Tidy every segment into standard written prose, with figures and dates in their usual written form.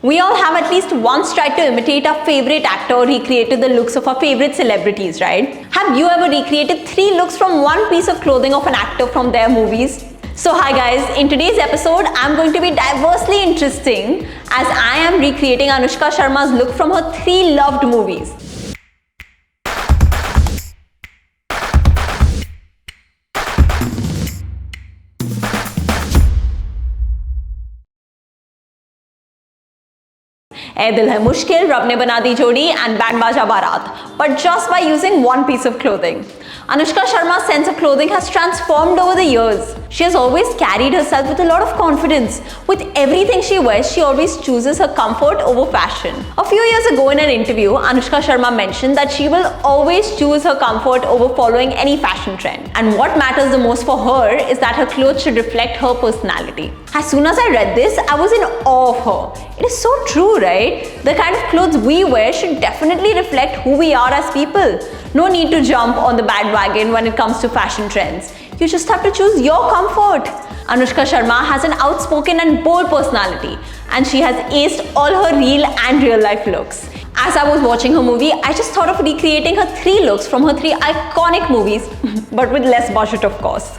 We all have at least once tried to imitate our favorite actor or recreated the looks of our favorite celebrities, right? Have you ever recreated 3 looks from one piece of clothing of an actor from their movies? So hi guys, in today's episode, I'm going to be diversely interesting as I am recreating Anushka Sharma's look from her 3 loved movies. Ae Dil Hai Mushkil, Rab Ne Bana Di Jodi and Baaja Baaraat, but just by using one piece of clothing. Anushka Sharma's sense of clothing has transformed over the years. She has always carried herself with a lot of confidence. With everything she wears, she always chooses her comfort over fashion. A few years ago in an interview, Anushka Sharma mentioned that she will always choose her comfort over following any fashion trend. And what matters the most for her is that her clothes should reflect her personality. As soon as I read this, I was in awe of her. It is so true, right? The kind of clothes we wear should definitely reflect who we are as people. No need to jump on the bandwagon when it comes to fashion trends. You just have to choose your comfort. Anushka Sharma has an outspoken and bold personality, and she has aced all her real life looks. As I was watching her movie, I just thought of recreating her 3 looks from her 3 iconic movies, but with less budget of course.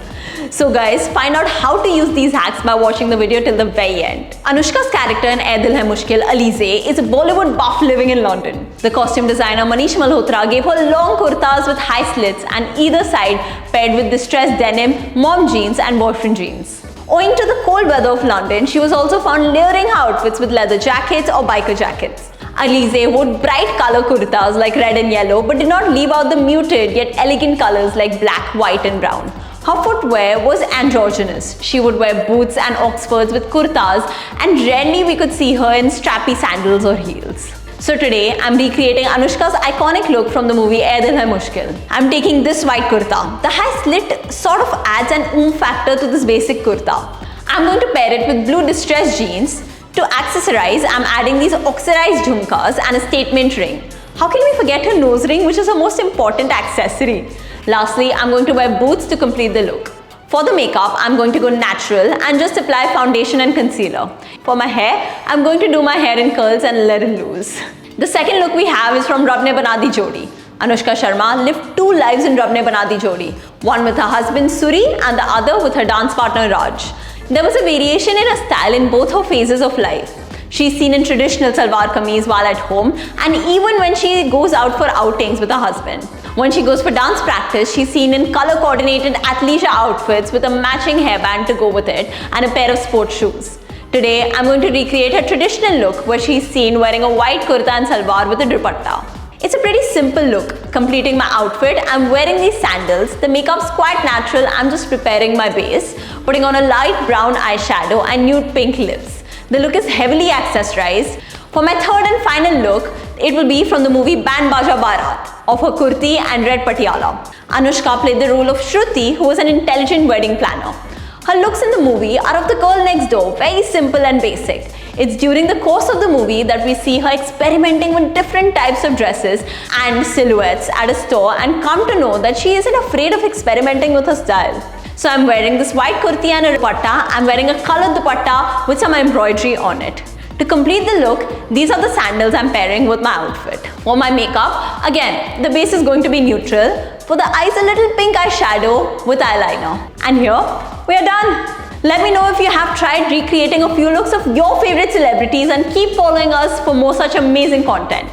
So guys, find out how to use these hacks by watching the video till the very end. Anushka's character in Ae Dil Hai Mushkil, Alize, is a Bollywood buff living in London. The costume designer Manish Malhotra gave her long kurtas with high slits and either side paired with distressed denim, mom jeans and boyfriend jeans. Owing to the cold weather of London, she was also found layering her outfits with leather jackets or biker jackets. Alize wore bright color kurtas like red and yellow but did not leave out the muted yet elegant colors like black, white and brown. Her footwear was androgynous. She would wear boots and oxfords with kurtas, and rarely we could see her in strappy sandals or heels. So today, I'm recreating Anushka's iconic look from the movie Ae Dil Hai Mushkil. I'm taking this white kurta. The high slit sort of adds an factor to this basic kurta. I'm going to pair it with blue distressed jeans. To accessorize, I'm adding these oxidized jhumkas and a statement ring. How can we forget her nose ring, which is her most important accessory? Lastly, I'm going to wear boots to complete the look. For the makeup, I'm going to go natural and just apply foundation and concealer. For my hair, I'm going to do my hair in curls and let it loose. The second look we have is from Rab Ne Bana Di Jodi. Anushka Sharma lived 2 lives in Rab Ne Bana Di Jodi, one with her husband Suri and the other with her dance partner Raj. There was a variation in her style in both her phases of life. She's seen in traditional salwar kameez while at home and even when she goes out for outings with her husband. When she goes for dance practice, she's seen in color-coordinated athleisure outfits with a matching hairband to go with it and a pair of sports shoes. Today, I'm going to recreate her traditional look where she's seen wearing a white kurta and salwar with a dupatta. It's a pretty simple look. Completing my outfit, I'm wearing these sandals. The makeup's quite natural. I'm just preparing my base, putting on a light brown eyeshadow and nude pink lips. The look is heavily accessorized. For my third and final look, it will be from the movie Baar Baraat of her kurti and red patiala. Anushka played the role of Shruti, who was an intelligent wedding planner. Her looks in the movie are of the girl next door, very simple and basic. It's during the course of the movie that we see her experimenting with different types of dresses and silhouettes at a store and come to know that she isn't afraid of experimenting with her style. So I'm wearing this white kurti and a dupatta. I'm wearing a colored dupatta with some embroidery on it. To complete the look, these are the sandals I'm pairing with my outfit. For my makeup, again, the base is going to be neutral. For the eyes, a little pink eyeshadow with eyeliner. And here, we are done. Let me know if you have tried recreating a few looks of your favorite celebrities and keep following us for more such amazing content.